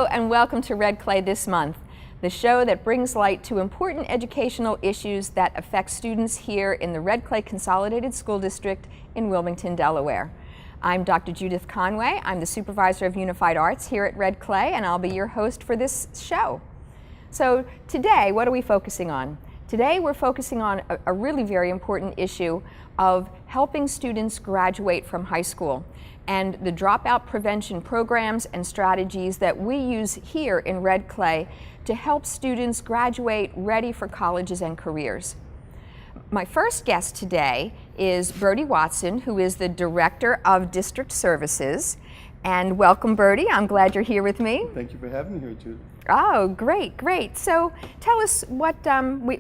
and welcome to Red Clay This Month, the show that brings light to important educational issues that affect students here in the Red Clay Consolidated School District in Wilmington, Delaware. I'm Dr. Judith Conway. I'm the Supervisor of Unified Arts here at Red Clay, and I'll be your host for this show. So today, what are we focusing on? Today we're focusing on a really very important issue of helping students graduate from high school and the dropout prevention programs and strategies that we use here in Red Clay to help students graduate ready for colleges and careers. My first guest today is Birdie Watson, who is the Director of District Services. And welcome, Birdie. I'm glad you're here with me. Thank you for having me here, Judith. Oh, great, great. So tell us what,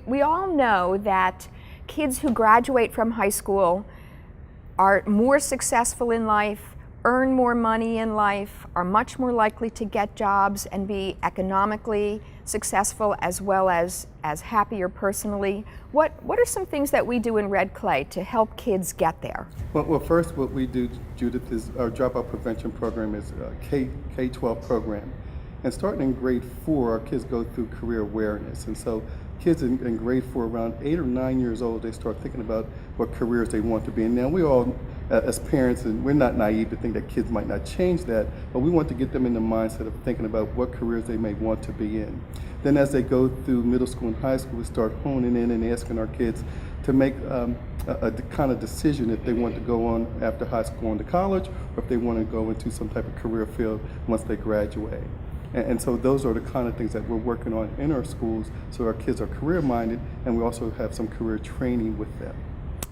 we all know that kids who graduate from high school are more successful in life, earn more money in life, are much more likely to get jobs and be economically successful as well as happier personally. What are some things that we do in Red Clay to help kids get there? Well, first what we do, Judith, is our dropout prevention program is a K-12 program. And starting in grade 4, our kids go through career awareness. And so kids in grade 4, around 8 or 9 years old, they start thinking about what careers they want to be in. Now, we all, as parents, and we're not naive to think that kids might not change that, but we want to get them in the mindset of thinking about what careers they may want to be in. Then as they go through middle school and high school, we start honing in and asking our kids to make a kind of decision if they want to go on after high school on to college, or if they want to go into some type of career field once they graduate. And so those are the kind of things that we're working on in our schools, so our kids are career-minded, and we also have some career training with them.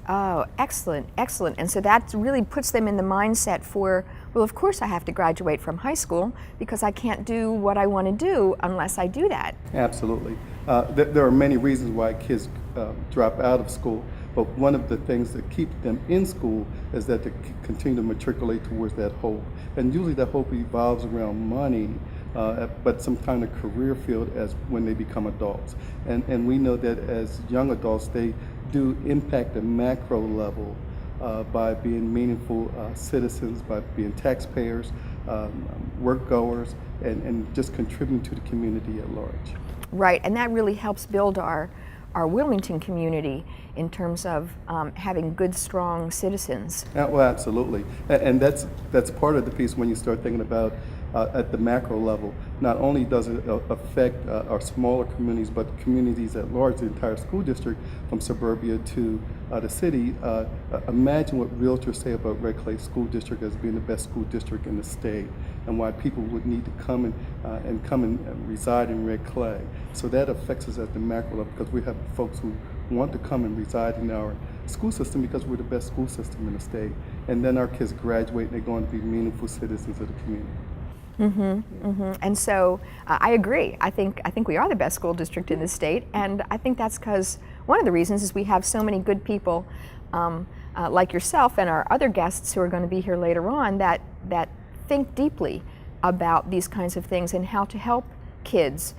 Oh, excellent, excellent. And so that really puts them in the mindset for, well, of course I have to graduate from high school because I can't do what I want to do unless I do that. Absolutely. There are many reasons why kids drop out of school, but one of the things that keep them in school is that they continue to matriculate towards that hope. And usually that hope evolves around money, but some kind of career field as when they become adults. And we know that as young adults, they do impact the macro level by being meaningful citizens, by being taxpayers, work goers, and just contributing to the community at large. Right, and that really helps build our Wilmington community in terms of having good, strong citizens. Well, absolutely, and that's part of the piece when you start thinking about at the macro level. Not only does it affect our smaller communities, but communities at large, the entire school district from suburbia to the city. Imagine what realtors say about Red Clay School District as being the best school district in the state, and why people would need to come and reside in Red Clay. So that affects us at the macro level because we have folks who want to come and reside in our school system because we're the best school system in the state. And then our kids graduate and they're going to be meaningful citizens of the community. And so I agree. I think we are the best school district in the state, and I think that's because one of the reasons is we have so many good people like yourself and our other guests who are going to be here later on that think deeply about these kinds of things and how to help kids,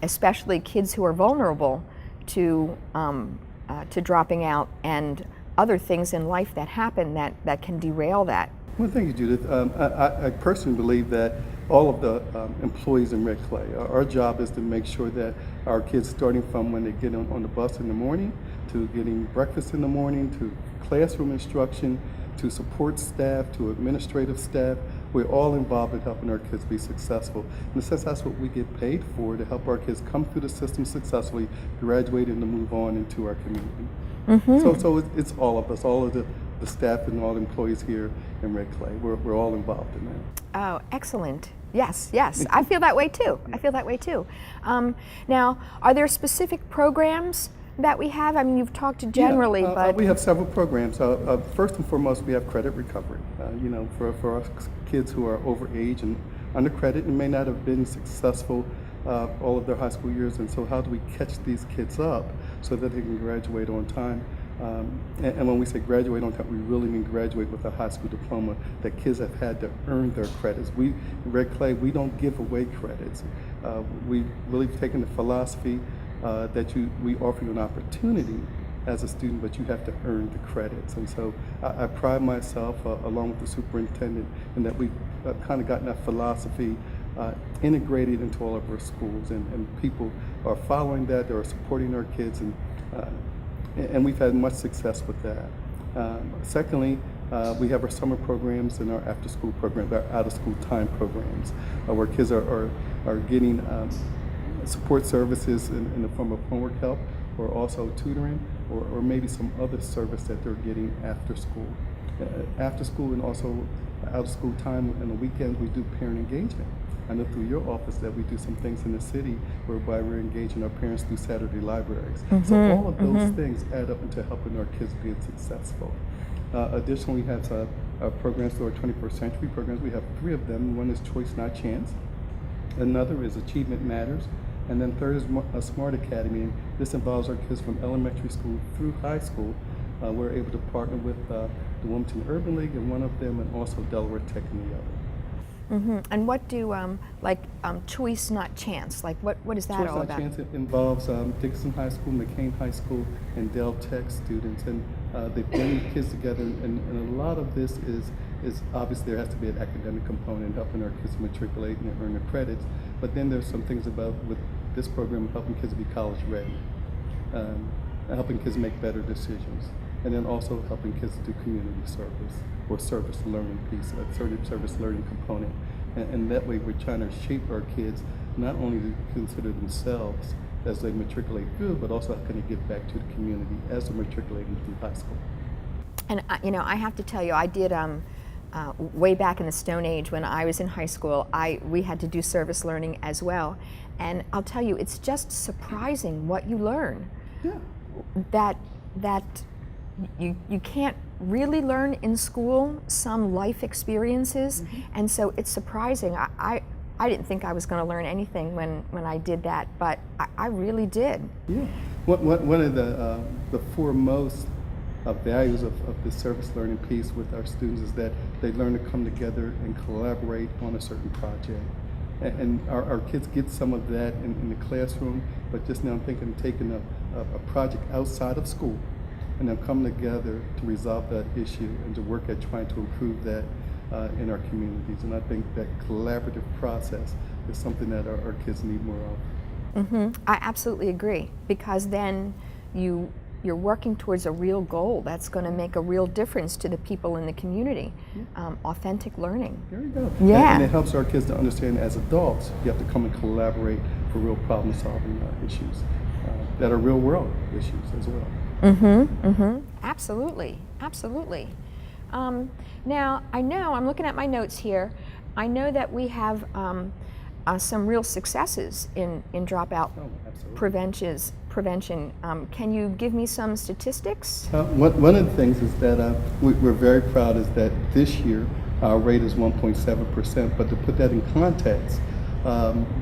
especially kids who are vulnerable to dropping out and other things in life that happen that can derail that. Well, thank you, Judith. I personally believe that all of the employees in Red Clay, our job is to make sure that our kids, starting from when they get on the bus in the morning, to getting breakfast in the morning, to classroom instruction, to support staff, to administrative staff, we're all involved in helping our kids be successful. In a sense, that's what we get paid for, to help our kids come through the system successfully, graduate, and to move on into our community. So it's all of us, all of the staff and all the employees here in Red Clay. We're all involved in that. Oh, excellent. Yes, I feel that way too. I feel that way too. Now, are there specific programs that we have? I mean, you've talked generally, but... We have several programs. First and foremost, we have credit recovery. For our kids who are over age and under credit and may not have been successful all of their high school years, and so how do we catch these kids up so that they can graduate on time? And when we say graduate on time, we really mean graduate with a high school diploma, that kids have had to earn their credits. We, Red Clay, we don't give away credits. We've really taken the philosophy that we offer you an opportunity as a student, but you have to earn the credits. And so I pride myself, along with the superintendent, in that we've kind of gotten that philosophy integrated into all of our schools, and people are following that, they are supporting our kids, and we've had much success with that. Secondly, we have our summer programs and our after-school programs, our out-of-school time programs, where kids are getting support services in the form of homework help, or also tutoring, or maybe some other service that they're getting after school. After school and also out-of-school time and the weekends, we do parent engagement. I know through your office that we do some things in the city whereby we're engaging our parents through Saturday libraries. So all of those things add up into helping our kids be successful. Additionally, we have programs through our 21st Century programs. We have 3 of them. One is Choice, Not Chance. Another is Achievement Matters. And then third is a Smart Academy. And this involves our kids from elementary school through high school. We're able to partner with the Wilmington Urban League in one of them, and also Delaware Tech in the other. And what do Choice, Not Chance? Like what is that Choice, all Not about? Chance involves Dixon High School, McCain High School, and Dell Tech students, and they bring kids together. And a lot of this is obviously there has to be an academic component, helping our kids matriculate and earn their credits. But then there's some things about with this program helping kids be college ready, helping kids make better decisions, and then also helping kids do community service or service learning piece, a service learning component. And that way we're trying to shape our kids not only to consider themselves as they matriculate through, but also how can they give back to the community as they're matriculating through high school. And I have to tell you, I did way back in the Stone Age when I was in high school, we had to do service learning as well. And I'll tell you, it's just surprising what you learn. Yeah. That you can't really learn in school some life experiences, and so it's surprising. I didn't think I was going to learn anything when I did that, but I really did. Yeah. One of the foremost values of the service learning piece with our students is that they learn to come together and collaborate on a certain project. And our kids get some of that in the classroom, but just now I'm thinking of taking a project outside of school and then come together to resolve that issue and to work at trying to improve that in our communities. And I think that collaborative process is something that our kids need more of. I absolutely agree, because then you're working towards a real goal that's going to make a real difference to the people in the community. Authentic learning. There you go. Yeah. And it helps our kids to understand as adults, you have to come and collaborate for real problem solving issues that are real world issues as well. Absolutely, absolutely. Now, I know, I'm looking at my notes here, I know that we have some real successes in dropout prevention. Can you give me some statistics? One of the things is that we're very proud is that this year our rate is 1.7%, but to put that in context,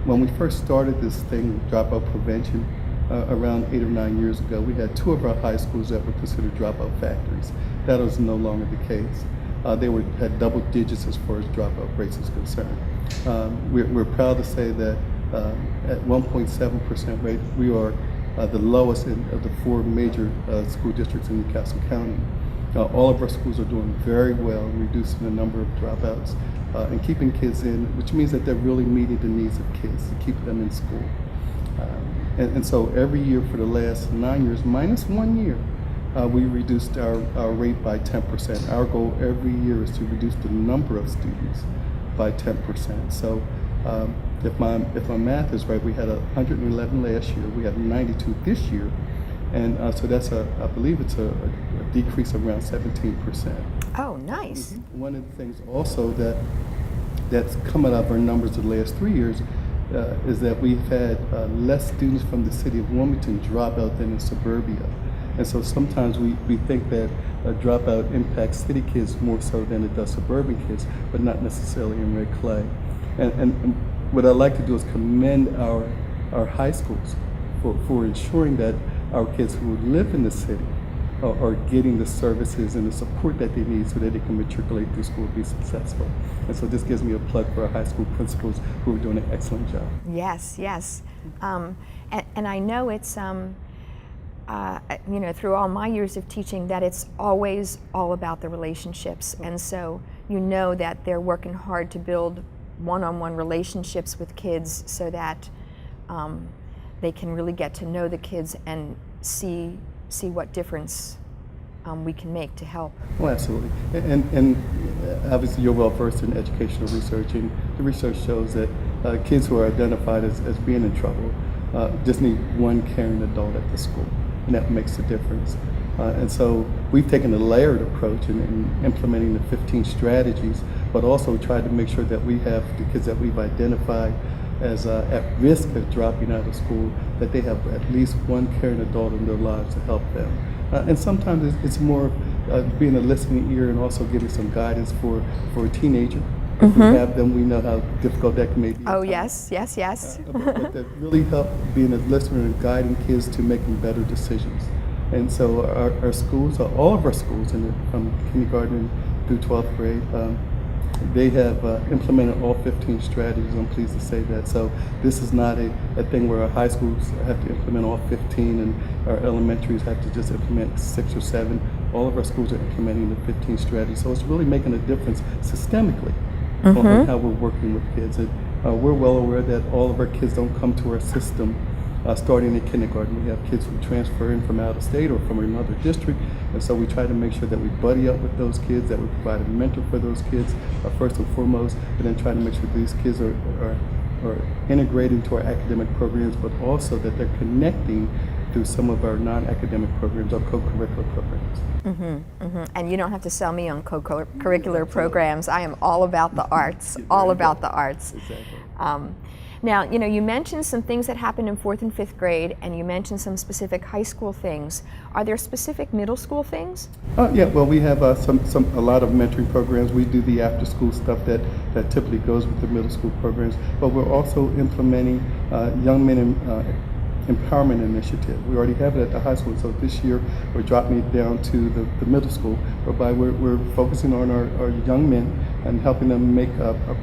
when we first started this thing, dropout prevention, around 8 or 9 years ago, we had 2 of our high schools that were considered dropout factories. That is no longer the case. They had double digits as far as dropout rates is concerned. We're proud to say that at 1.7% rate, we are the lowest of the 4 major school districts in Newcastle County. All of our schools are doing very well in reducing the number of dropouts and keeping kids in, which means that they're really meeting the needs of kids to keep them in school. And so every year for the last 9 years, minus 1 year, we reduced our rate by 10%. Our goal every year is to reduce the number of students by 10%. So if my math is right, we had 111 last year. We have 92 this year, and so that's I believe it's a decrease of around 17%. Oh, nice. One of the things also that's come out of our numbers the last 3 years is that we've had less students from the city of Wilmington drop out than in suburbia. And so sometimes we think that a dropout impacts city kids more so than it does suburban kids, but not necessarily in Red Clay. And what I'd like to do is commend our high schools for ensuring that our kids who live in the city are getting the services and the support that they need so that they can matriculate through school and be successful. And so this gives me a plug for our high school principals who are doing an excellent job. Yes, yes. And I know it's, through all my years of teaching, that it's always all about the relationships. And so you know that they're working hard to build one-on-one relationships with kids so that they can really get to know the kids and see what difference we can make to help. Oh, absolutely. And obviously you're well versed in educational research, and the research shows that kids who are identified as being in trouble just need one caring adult at the school, and that makes a difference. And so we've taken a layered approach in implementing the 15 strategies, but also tried to make sure that we have the kids that we've identified as at risk of dropping out of school, that they have at least one caring adult in their lives to help them. And sometimes it's more being a listening ear and also giving some guidance for a teenager. If we have them, we know how difficult that can be. Oh, yes. But that really help being a listener and guiding kids to making better decisions. And so our schools, all of our schools, from kindergarten through 12th grade, they have implemented all 15 strategies. I'm pleased to say that. So this is not a thing where our high schools have to implement all 15 and our elementaries have to just implement 6 or 7. All of our schools are implementing the 15 strategies. So it's really making a difference systemically on how we're working with kids. And we're well aware that all of our kids don't come to our system starting in kindergarten. We have kids who transfer in from out of state or from another district, and so we try to make sure that we buddy up with those kids, that we provide a mentor for those kids first and foremost, and then try to make sure these kids are integrated into our academic programs, but also that they're connecting through some of our non-academic programs, our co-curricular programs. And you don't have to sell me on co-curricular programs. I am all about the arts, all about the arts. Exactly. Now, you mentioned some things that happened in 4th and 5th grade, and you mentioned some specific high school things. Are there specific middle school things? Yeah, well, we have a lot of mentoring programs. We do the after-school stuff that typically goes with the middle school programs, but we're also implementing Young Men Empowerment Initiative. We already have it at the high school, so this year we're dropping it down to the middle school, whereby we're focusing on our young men and helping them make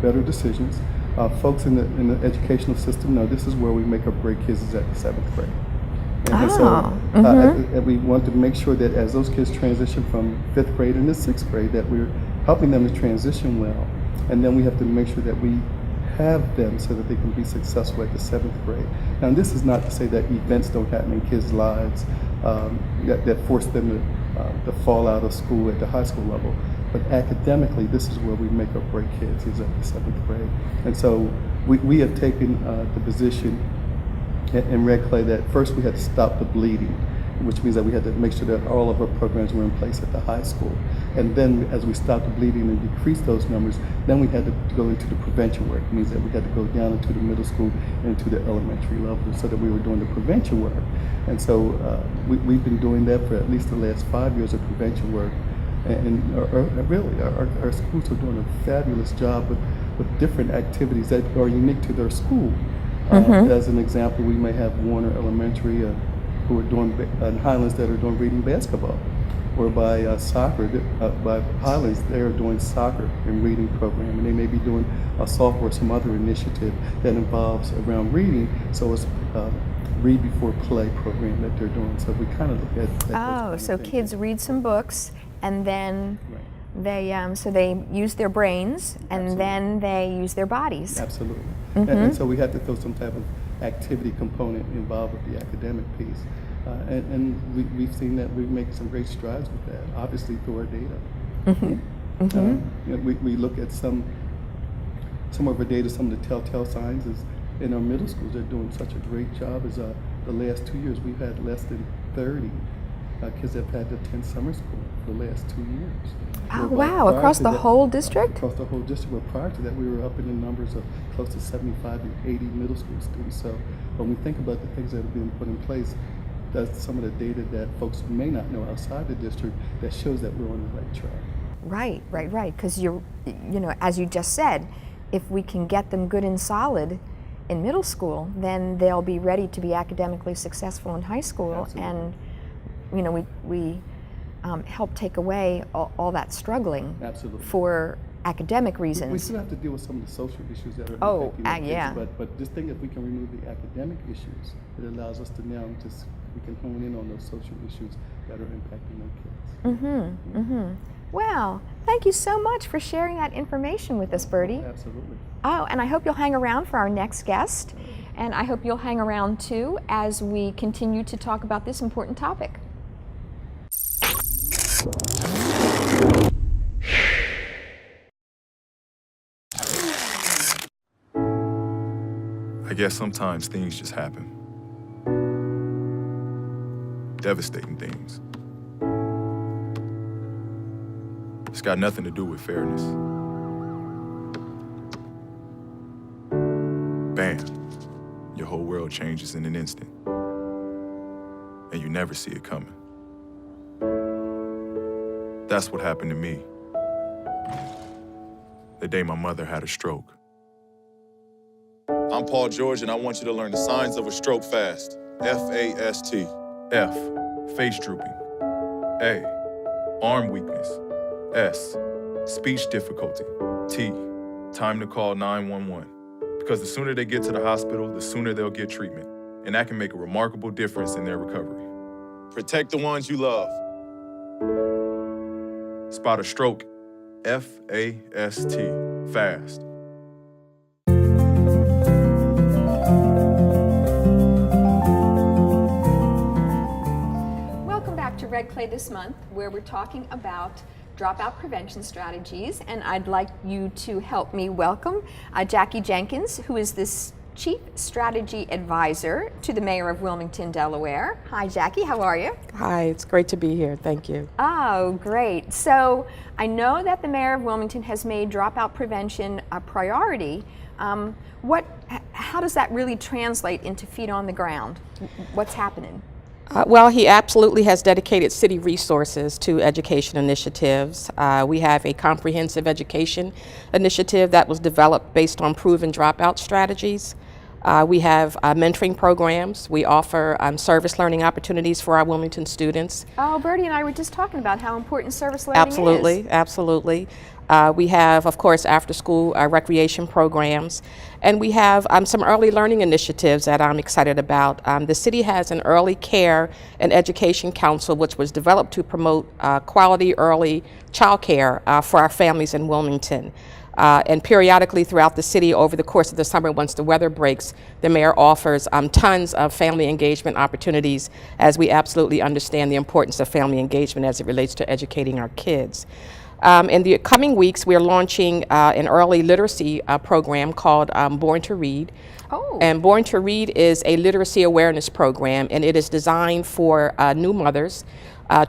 better decisions. Folks in the educational system know this is where we make or break kids is at the 7th grade. And we want to make sure that as those kids transition from 5th grade into 6th grade, that we're helping them to transition well. And then we have to make sure that we have them so that they can be successful at the 7th grade. Now, this is not to say that events don't happen in kids' lives that force them to fall out of school at the high school level. But academically, this is where we make or break kids, is at the 7th grade. And so we have taken the position in Red Clay that first we had to stop the bleeding, which means that we had to make sure that all of our programs were in place at the high school. And then as we stopped the bleeding and decreased those numbers, then we had to go into the prevention work. It means that we had to go down into the middle school and into the elementary level so that we were doing the prevention work. And so we've been doing that for at least the last 5 years of prevention work. And really, our schools are doing a fabulous job with different activities that are unique to their school. As an example, we may have Warner Elementary who are doing, in Highlands, that are doing reading basketball. Or by soccer, by Highlands, they are doing soccer and reading program. And they may be doing a software, some other initiative that involves around reading. So it's Read Before Play program that they're doing. So we kind of look at Oh, so kids read some books, and then they use their brains, and then they use their bodies. Absolutely. And so we have to throw some type of activity component involved with the academic piece. And we've seen that we make some great strides with that, obviously through our data. We look at some of our data, some of the telltale signs is in our middle schools. They're doing such a great job. As the last 2 years, we've had less than 30 kids that have had to attend summer school for the last 2 years. Oh, wow, across the whole district? Across the whole district. But prior to that, we were up in the numbers of close to 75 to 80 middle school students. So when we think about the things that are being put in place, that's some of the data that folks may not know outside the district that shows that we're on the right track. Right. Because as you just said, if we can get them good and solid in middle school, then they'll be ready to be academically successful in high school. Absolutely. And we help take away all that struggling for academic reasons. We still have to deal with some of the social issues that are affecting our kids, but just think if we can remove the academic issues, it allows us to now we can hone in on those social issues that are impacting our kids. Well, thank you so much for sharing that information with us, Bertie. Absolutely. Oh, and I hope you'll hang around for our next guest. And I hope you'll hang around too as we continue to talk about this important topic. I guess sometimes things just happen. Devastating things. It's got nothing to do with fairness. Bam. Your whole world changes in an instant. And you never see it coming. That's what happened to me the day my mother had a stroke. I'm Paul George, and I want you to learn the signs of a stroke fast. F-A-S-T. F, face drooping. A, arm weakness. S, speech difficulty. T, time to call 911. Because the sooner they get to the hospital, the sooner they'll get treatment. And that can make a remarkable difference in their recovery. Protect the ones you love. Spot a stroke. F-A-S-T. Fast. Welcome back to Red Clay This Month, where we're talking about dropout prevention strategies, and I'd like you to help me welcome Jackie Jenkins, who is this Chief Strategy Advisor to the Mayor of Wilmington, Delaware. Hi, Jackie, how are you? Hi, it's great to be here. Thank you. Oh, great. So I know that the Mayor of Wilmington has made dropout prevention a priority. How does that really translate into feet on the ground? What's happening? Well, he absolutely has dedicated city resources to education initiatives. We have a comprehensive education initiative that was developed based on proven dropout strategies. We have mentoring programs. We offer service learning opportunities for our Wilmington students. Oh, Bertie and I were just talking about how important service learning Absolutely, is. absolutely. We have, of course, after-school recreation programs, and we have some early learning initiatives that I'm excited about. The city has an early care and education council, which was developed to promote quality early child care for our families in Wilmington. And periodically throughout the city over the course of the summer, once the weather breaks, the mayor offers tons of family engagement opportunities, as we absolutely understand the importance of family engagement as it relates to educating our kids. In the coming weeks, we're launching an early literacy program called Born to Read. Oh. And Born to Read is a literacy awareness program, and it is designed for new mothers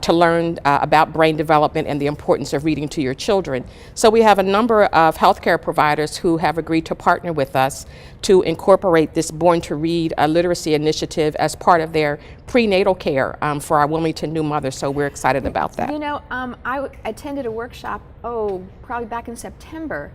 to learn about brain development and the importance of reading to your children. So we have a number of healthcare providers who have agreed to partner with us to incorporate this Born to Read literacy initiative as part of their prenatal care for our Wilmington new mothers. So we're excited about that. You know, I attended a workshop, probably back in September,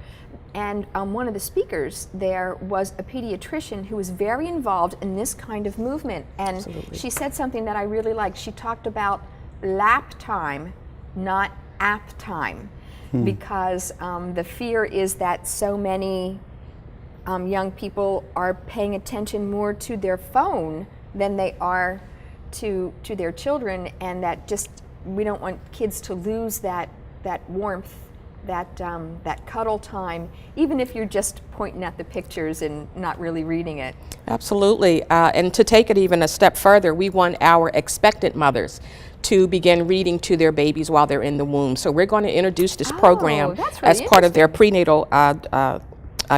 and one of the speakers there was a pediatrician who was very involved in this kind of movement. And Absolutely. She said something that I really liked. She talked about lap time, not app time, because the fear is that so many young people are paying attention more to their phone than they are to their children, and that just we don't want kids to lose that warmth, that cuddle time, even if you're just pointing at the pictures and not really reading it. Absolutely. And to take it even a step further, we want our expectant mothers to begin reading to their babies while they're in the womb. So we're going to introduce this program that's really as part of their prenatal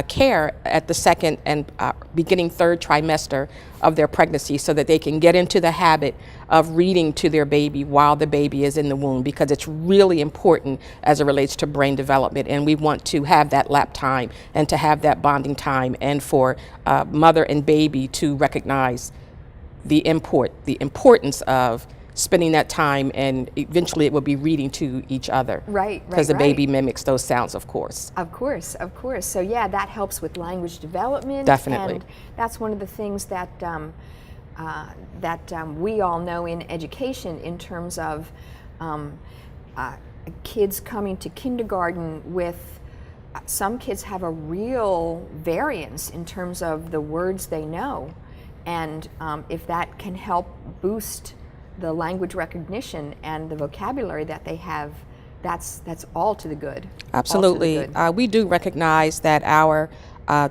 care at the second and beginning third trimester of their pregnancy, so that they can get into the habit of reading to their baby while the baby is in the womb, because it's really important as it relates to brain development. And we want to have that lap time and to have that bonding time, and for mother and baby to recognize the importance of spending that time, and eventually it will be reading to each other. Right. Because the baby mimics those sounds, of course. Of course. So yeah, that helps with language development. Definitely. And that's one of the things that we all know in education, in terms of kids coming to kindergarten with, some kids have a real variance in terms of the words they know. And if that can help boost the language recognition and the vocabulary that they have that's all to the good. Absolutely. All to the good. We do recognize that our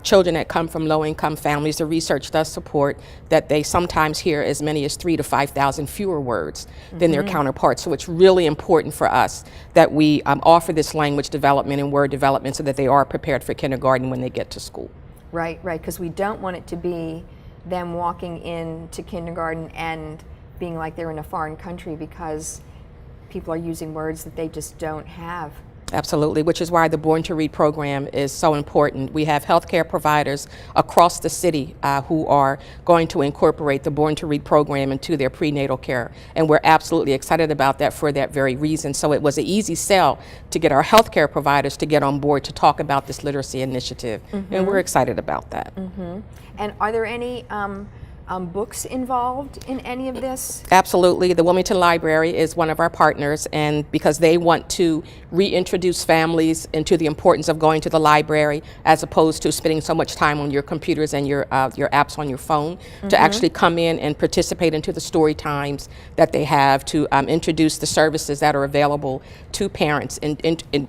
children that come from low-income families, the research does support that they sometimes hear as many as 3,000 to 5,000 fewer words than their counterparts. So it's really important for us that we offer this language development and word development so that they are prepared for kindergarten when they get to school. Right, because we don't want it to be them walking into kindergarten and being like they're in a foreign country because people are using words that they just don't have. Absolutely, which is why the Born to Read program is so important. We have healthcare providers across the city who are going to incorporate the Born to Read program into their prenatal care, and we're absolutely excited about that for that very reason. So it was an easy sell to get our healthcare providers to get on board to talk about this literacy initiative, and we're excited about that. And are there any books involved in any of this? Absolutely. The Wilmington Library is one of our partners, and because they want to reintroduce families into the importance of going to the library as opposed to spending so much time on your computers and your apps on your phone, to actually come in and participate into the story times that they have, to introduce the services that are available to parents,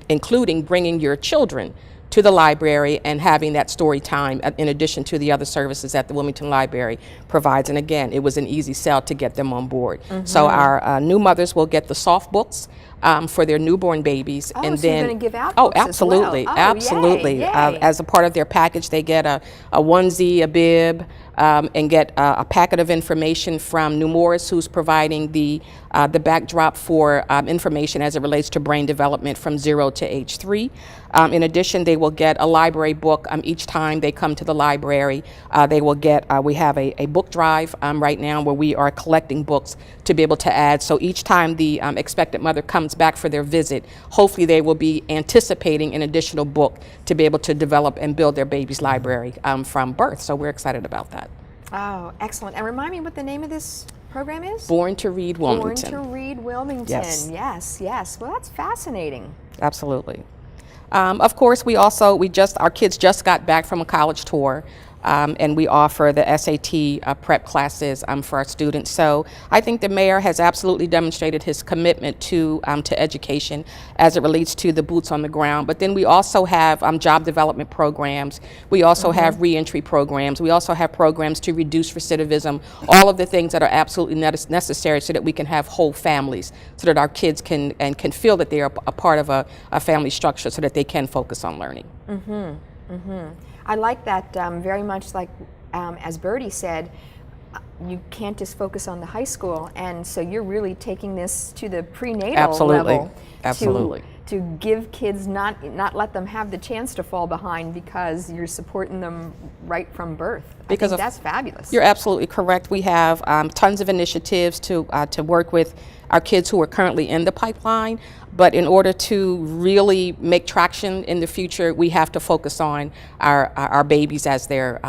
including bringing your children to the library and having that story time in addition to the other services that the Wilmington Library provides. And again, it was an easy sell to get them on board. So our new mothers will get the soft books for their newborn babies. Oh, and so then, you're going to give out oh, books as absolutely, well. Oh, absolutely. yay, yay. As a part of their package, they get a onesie, a bib, and get a packet of information from New Morris, who's providing the backdrop for information as it relates to brain development from 0 to age 3. In addition, they will get a library book each time they come to the library. They will get, we have a book drive right now where we are collecting books to be able to add. So each time the expectant mother comes back for their visit, hopefully they will be anticipating an additional book to be able to develop and build their baby's library from birth. So we're excited about that. Oh, excellent. And remind me what the name of this program is? Born to Read Wilmington. Born to Read Wilmington. Yes. Yes, yes. Well, that's fascinating. Absolutely. Of course, our kids just got back from a college tour, and we offer the SAT prep classes for our students. So I think the mayor has absolutely demonstrated his commitment to education as it relates to the boots on the ground. But then we also have job development programs. We also have reentry programs. We also have programs to reduce recidivism, all of the things that are absolutely necessary so that we can have whole families, so that our kids can feel that they are a part of a family structure so that they can focus on learning. I like that very much, like as Bertie said, you can't just focus on the high school, and so you're really taking this to the prenatal level. Absolutely. To give kids, not let them have the chance to fall behind because you're supporting them right from birth. Because I think that's fabulous. You're absolutely correct. We have tons of initiatives to work with our kids who are currently in the pipeline. But in order to really make traction in the future, we have to focus on our babies as they're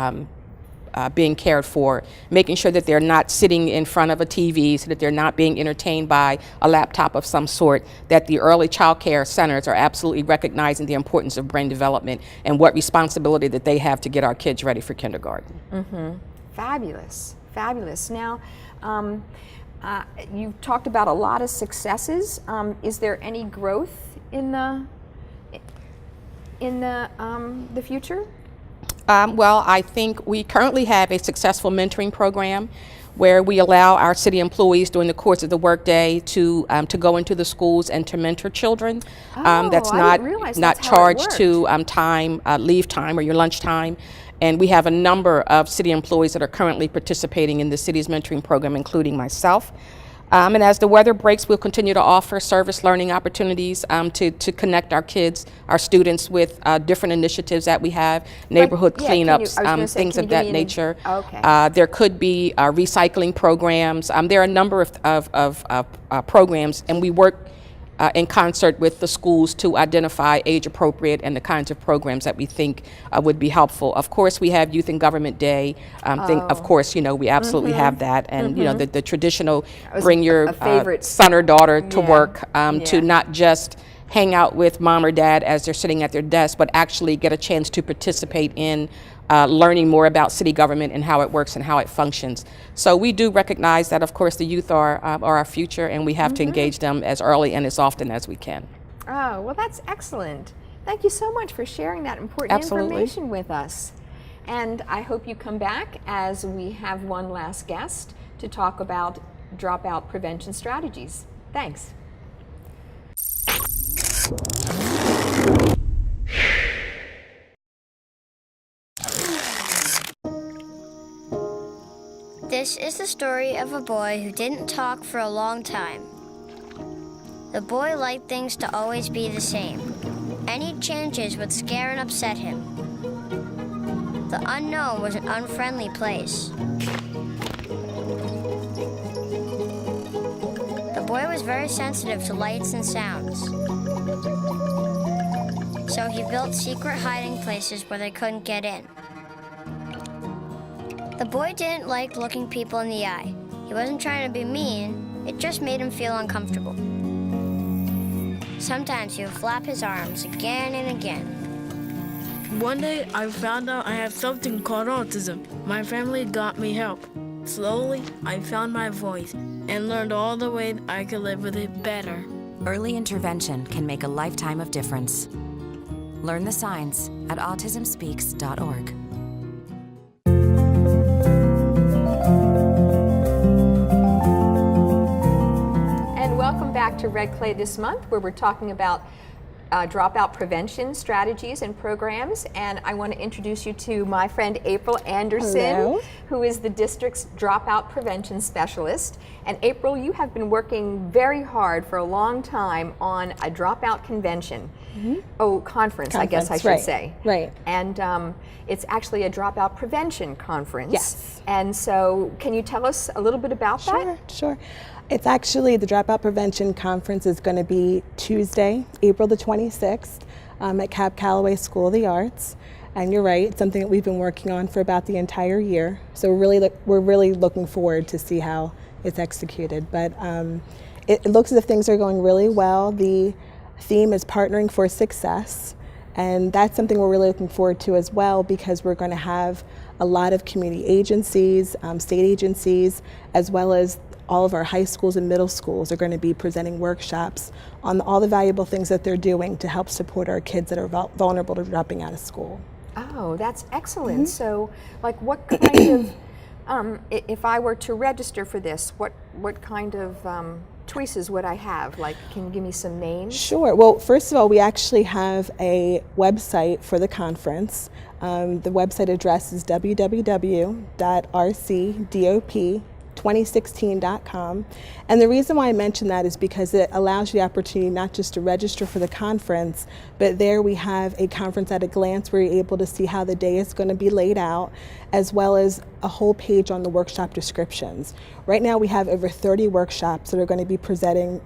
being cared for, making sure that they're not sitting in front of a TV, so that they're not being entertained by a laptop of some sort, that the early child care centers are absolutely recognizing the importance of brain development and what responsibility that they have to get our kids ready for kindergarten. Fabulous, fabulous. Now, you've talked about a lot of successes. Is there any growth in the future? Well, I think we currently have a successful mentoring program where we allow our city employees during the course of the workday to go into the schools and to mentor children. That's I didn't realize not that's how it charged to leave time or your lunch time. And we have a number of city employees that are currently participating in the city's mentoring program, including myself. And as the weather breaks, we'll continue to offer service learning opportunities to connect our kids, our students with different initiatives that we have, neighborhood cleanups, things of that nature. Okay. There could be recycling programs. There are a number of programs, and we work in concert with the schools to identify age appropriate and the kinds of programs that we think would be helpful. Of course, we have Youth in Government Day. Of course, we absolutely have that. And, the traditional bring your son or daughter to work to not just hang out with mom or dad as they're sitting at their desk, but actually get a chance to participate in learning more about city government and how it works and how it functions. So we do recognize that, of course, the youth are our future, and we have to engage them as early and as often as we can. Oh, well, that's excellent. Thank you so much for sharing that important Absolutely. information with us. And I hope you come back as we have one last guest to talk about dropout prevention strategies. Thanks. This is the story of a boy who didn't talk for a long time. The boy liked things to always be the same. Any changes would scare and upset him. The unknown was an unfriendly place. The boy was very sensitive to lights and sounds. So he built secret hiding places where they couldn't get in. The boy didn't like looking people in the eye. He wasn't trying to be mean, it just made him feel uncomfortable. Sometimes he would flap his arms again and again. One day, I found out I have something called autism. My family got me help. Slowly, I found my voice and learned all the ways I could live with it better. Early intervention can make a lifetime of difference. Learn the signs at autismspeaks.org. And welcome back to Red Clay this month, where we're talking about dropout prevention strategies and programs. And I want to introduce you to my friend April Anderson, Hello. who is the district's dropout prevention specialist. And April, you have been working very hard for a long time on a dropout convention. Conference, I guess I should right, say. right. And it's actually a dropout prevention conference. Yes. And so can you tell us a little bit about that? Sure. It's actually, the Dropout Prevention Conference is going to be Tuesday, April the 26th at Cab Calloway School of the Arts. And you're right, it's something that we've been working on for about the entire year. So we're really looking forward to see how it's executed. But it looks as if things are going really well. The theme is Partnering for Success. And that's something we're really looking forward to as well, because we're going to have a lot of community agencies, state agencies, as well as all of our high schools and middle schools are going to be presenting workshops on all the valuable things that they're doing to help support our kids that are vulnerable to dropping out of school. Oh, that's excellent. So, like, what kind of, if I were to register for this, what kind of choices would I have? Like, can you give me some names? Sure. Well, first of all, we actually have a website for the conference. The website address is www.rcdop2016.com. And the reason why I mention that is because it allows you the opportunity not just to register for the conference, but there we have a conference at a glance where you're able to see how the day is going to be laid out, as well as a whole page on the workshop descriptions. Right now we have over 30 workshops that are going to be presented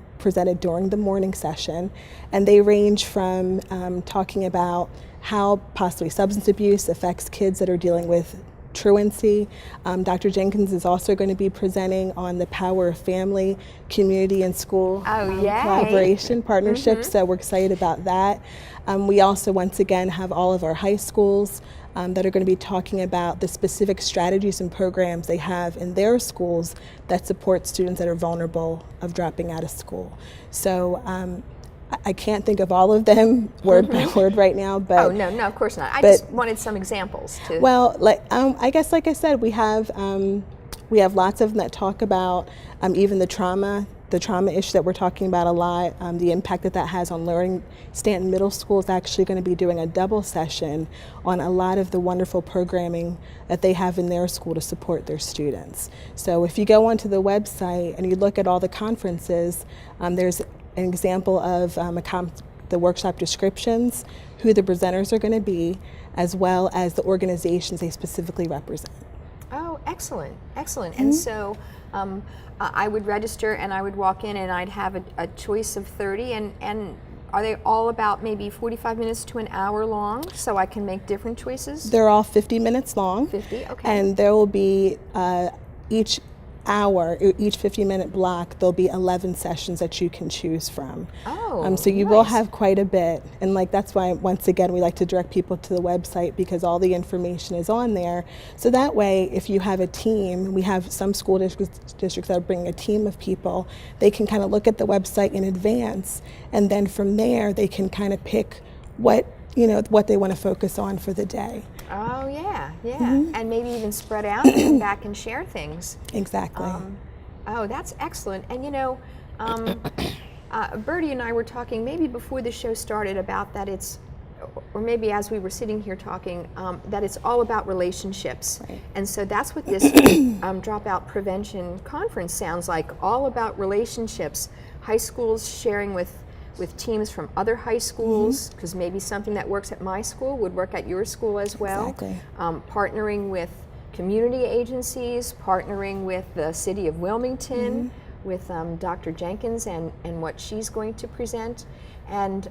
during the morning session, and they range from talking about how possibly substance abuse affects kids that are dealing with truancy. Dr. Jenkins is also going to be presenting on the power of family, community, and school collaboration partnerships, so we're excited about that. We also, once again, have all of our high schools that are going to be talking about the specific strategies and programs they have in their schools that support students that are vulnerable of dropping out of school. So I can't think of all of them word by word right now, but no, of course not. I just wanted some examples to. Well, I guess, like I said, we have lots of them that talk about even the trauma issue that we're talking about a lot, the impact that has on learning. Stanton Middle School is actually going to be doing a double session on a lot of the wonderful programming that they have in their school to support their students. So if you go onto the website and you look at all the conferences, there's an example of the workshop descriptions, who the presenters are going to be, as well as the organizations they specifically represent. Oh, excellent, excellent. And so I would register and I would walk in and I'd have a choice of 30, and are they all about maybe 45 minutes to an hour long, so I can make different choices? They're all 50 minutes long. 50, okay. And there will be each hour, each 50-minute block, there'll be 11 sessions that you can choose from. Oh, so you will nice. have quite a bit. And like that's why, once again, we like to direct people to the website because all the information is on there. So that way, if you have a team, we have some school districts that are bringing a team of people, they can kind of look at the website in advance. And then from there, they can kind of pick what they want to focus on for the day. Oh, yeah. And maybe even spread out and come back and share things. Exactly. Oh, that's excellent. And Bertie and I were talking maybe before the show started about that or maybe as we were sitting here talking, that it's all about relationships. Right. And so that's what this Dropout Prevention Conference sounds like, all about relationships. High schools sharing with teams from other high schools, because maybe something that works at my school would work at your school as well. Exactly. Partnering with community agencies, partnering with the city of Wilmington, with Dr. Jenkins and what she's going to present. And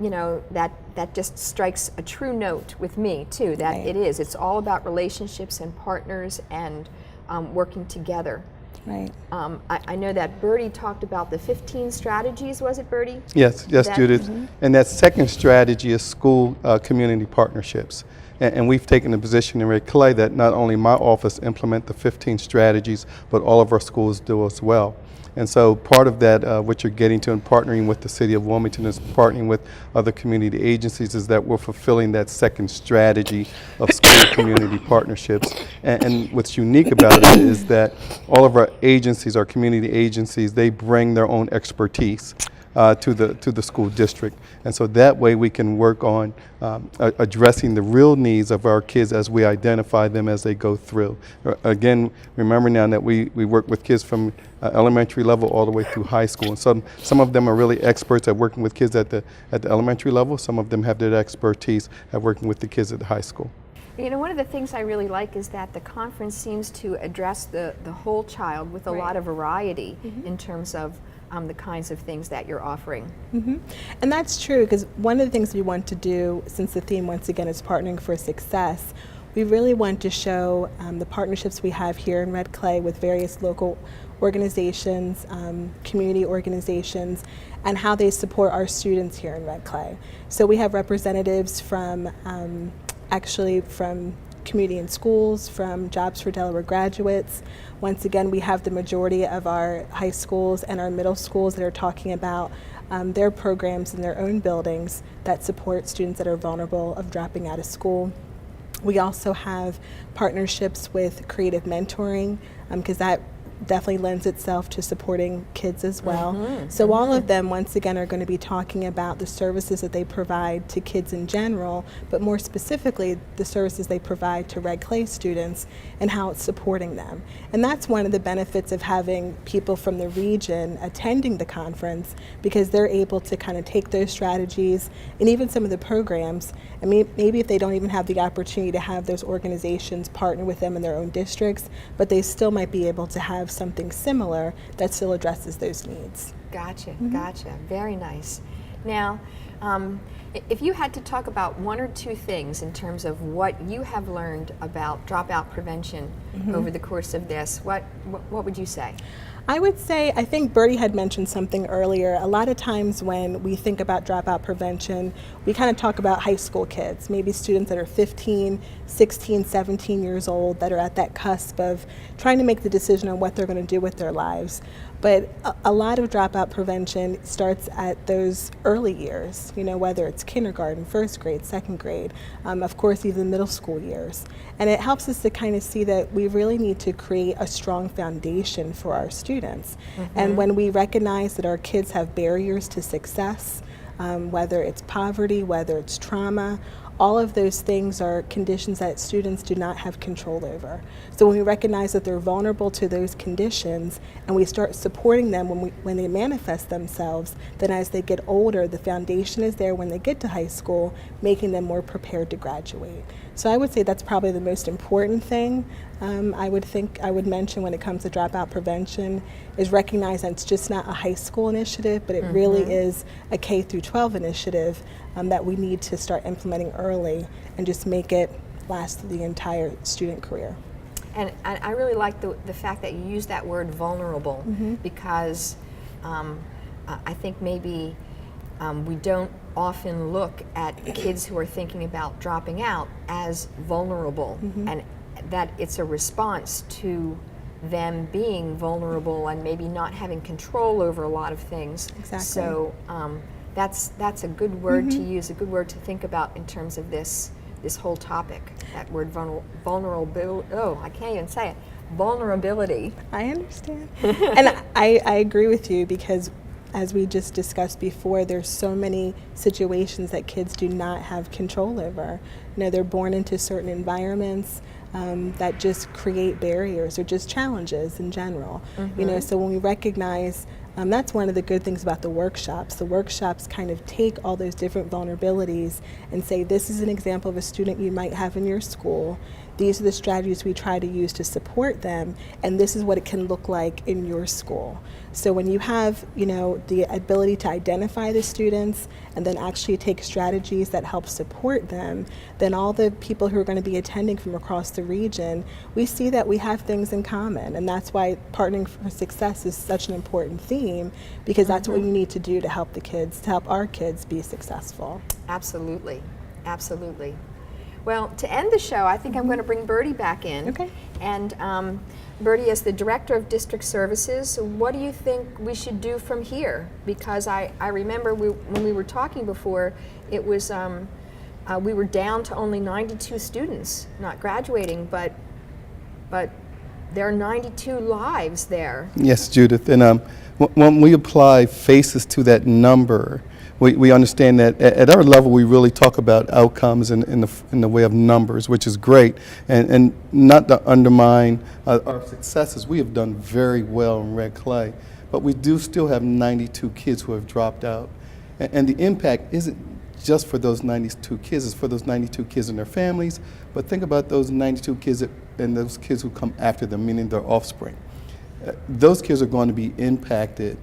that just strikes a true note with me too, that Right. it's all about relationships and partners and working together. Right. I know that Bertie talked about the 15 strategies, was it, Bertie? Yes, Judith. And that second strategy is school community partnerships. And we've taken a position in Red Clay that not only my office implement the 15 strategies, but all of our schools do as well. And so part of that, what you're getting to in partnering with the city of Wilmington is partnering with other community agencies, is that we're fulfilling that second strategy of school community partnerships. And what's unique about it is that all of our agencies, our community agencies, they bring their own expertise to the school district. And so that way we can work on addressing the real needs of our kids as we identify them as they go through. Again, remember now that we work with kids from elementary level all the way through high school. And some of them are really experts at working with kids at the elementary level. Some of them have that expertise at working with the kids at the high school. One of the things I really like is that the conference seems to address the whole child with a lot of variety in terms of the kinds of things that you're offering. And that's true, because one of the things we want to do, since the theme once again is partnering for success, we really want to show the partnerships we have here in Red Clay with various local organizations, community organizations, and how they support our students here in Red Clay. So we have representatives from from community and schools, from Jobs for Delaware graduates. Once again, we have the majority of our high schools and our middle schools that are talking about their programs in their own buildings that support students that are vulnerable of dropping out of school. We also have partnerships with creative mentoring, because that definitely lends itself to supporting kids as well. So all of them, once again, are going to be talking about the services that they provide to kids in general, but more specifically, the services they provide to Red Clay students and how it's supporting them. And that's one of the benefits of having people from the region attending the conference, because they're able to kind of take those strategies and even some of the programs, and maybe if they don't even have the opportunity to have those organizations partner with them in their own districts, but they still might be able to have something similar that still addresses those needs. Gotcha. Very nice. Now, if you had to talk about one or two things in terms of what you have learned about dropout prevention over the course of this, what would you say? I would say, I think Bertie had mentioned something earlier. A lot of times when we think about dropout prevention, we kind of talk about high school kids, maybe students that are 15, 16, 17 years old that are at that cusp of trying to make the decision on what they're going to do with their lives. But a lot of dropout prevention starts at those early years, whether it's kindergarten, first grade, second grade, of course, even middle school years. And it helps us to kind of see that we really need to create a strong foundation for our students. And when we recognize that our kids have barriers to success, whether it's poverty, whether it's trauma, all of those things are conditions that students do not have control over. So when we recognize that they're vulnerable to those conditions and we start supporting them when they manifest themselves, then as they get older, the foundation is there when they get to high school, making them more prepared to graduate. So I would say that's probably the most important thing I would mention when it comes to dropout prevention, is recognize that it's just not a high school initiative, but it really is a K through 12 initiative that we need to start implementing early and just make it last the entire student career. And I really like the fact that you use that word vulnerable, because I think maybe we don't often look at kids who are thinking about dropping out as vulnerable, and that it's a response to them being vulnerable and maybe not having control over a lot of things. Exactly. So that's a good word to use, a good word to think about in terms of this whole topic. That word vulnerability. Oh, I can't even say it. Vulnerability. I understand. And I agree with you, because as we just discussed before, there's so many situations that kids do not have control over. You know, they're born into certain environments that just create barriers or just challenges in general. You know, so when we recognize, that's one of the good things about the workshops. The workshops kind of take all those different vulnerabilities and say, this is an example of a student you might have in your school. These are the strategies we try to use to support them, and this is what it can look like in your school. So when you have, you know, the ability to identify the students and then actually take strategies that help support them, then all the people who are going to be attending from across the region, we see that we have things in common, and that's why Partnering for Success is such an important theme, because that's what we need to do to help the kids, to help our kids be successful. Absolutely, absolutely. Well, to end the show, I think I'm going to bring Bertie back in. Okay. And Bertie, as the Director of District Services, what do you think we should do from here? Because I remember when we were talking before, it was we were down to only 92 students not graduating, but there are 92 lives there. Yes, Judith. And when we apply faces to that number, we understand that at our level we really talk about outcomes in the way of numbers, which is great, and not to undermine our successes. We have done very well in Red Clay, but we do still have 92 kids who have dropped out, and the impact isn't just for those 92 kids, it's for those 92 kids and their families, but think about those 92 kids and those kids who come after them, meaning their offspring. Those kids are going to be impacted,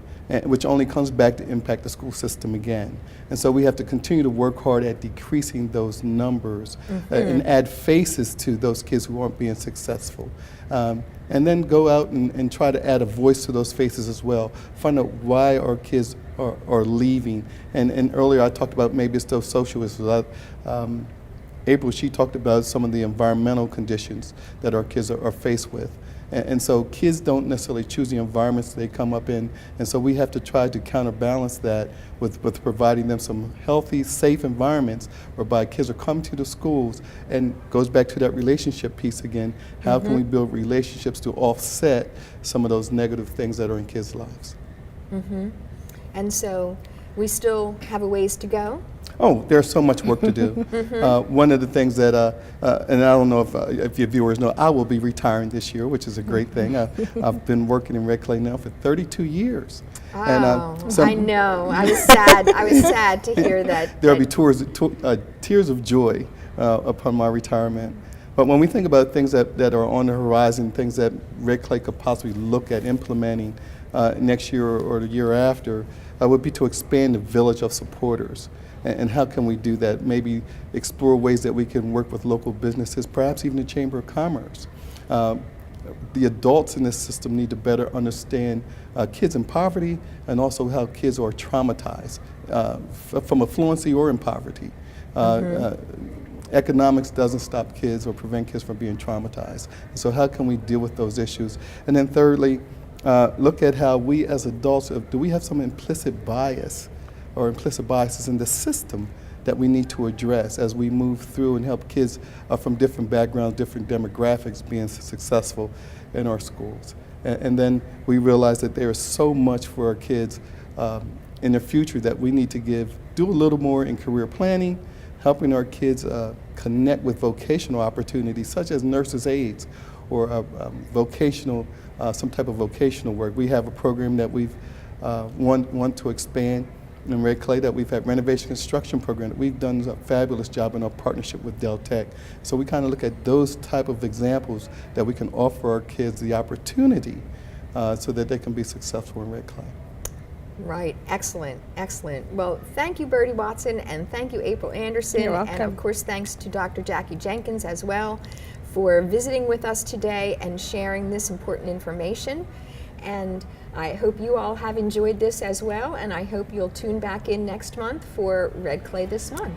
which only comes back to impact the school system again. And so we have to continue to work hard at decreasing those numbers and add faces to those kids who aren't being successful. And then go out and try to add a voice to those faces as well. Find out why our kids are leaving. And earlier I talked about maybe it's those social issues. April, she talked about some of the environmental conditions that our kids are faced with. And so kids don't necessarily choose the environments they come up in, and so we have to try to counterbalance that with providing them some healthy, safe environments whereby kids are coming to the schools, and goes back to that relationship piece again. How can we build relationships to offset some of those negative things that are in kids' lives? And so we still have a ways to go. Oh, there's so much work to do. One of the things that, and I don't know if your viewers know, I will be retiring this year, which is a great thing. I've been working in Red Clay now for 32 years. Oh, And, so I know. I was sad. I was sad to hear that. There'll be tears of joy upon my retirement. But when we think about things that are on the horizon, things that Red Clay could possibly look at implementing next year or the year after, would be to expand the village of supporters. And how can we do that? Maybe explore ways that we can work with local businesses, perhaps even the Chamber of Commerce. The adults in this system need to better understand kids in poverty, and also how kids are traumatized from affluency or in poverty. Economics doesn't stop kids or prevent kids from being traumatized. So how can we deal with those issues? And then thirdly, look at how we as adults, do we have some implicit bias or implicit biases in the system that we need to address as we move through and help kids from different backgrounds, different demographics being successful in our schools. And then we realize that there is so much for our kids in the future that we need to do a little more in career planning, helping our kids connect with vocational opportunities such as nurses' aides or vocational, some type of vocational work. We have a program that we've want to expand in Red Clay, that we've had renovation construction program that we've done a fabulous job in our partnership with Del Tech. So we kind of look at those type of examples that we can offer our kids the opportunity so that they can be successful in Red Clay. Right. Excellent. Excellent. Well, thank you, Bertie Watson, and thank you, April Anderson. You're welcome. And of course, thanks to Dr. Jackie Jenkins as well for visiting with us today and sharing this important information. And I hope you all have enjoyed this as well, and I hope you'll tune back in next month for Red Clay This Month.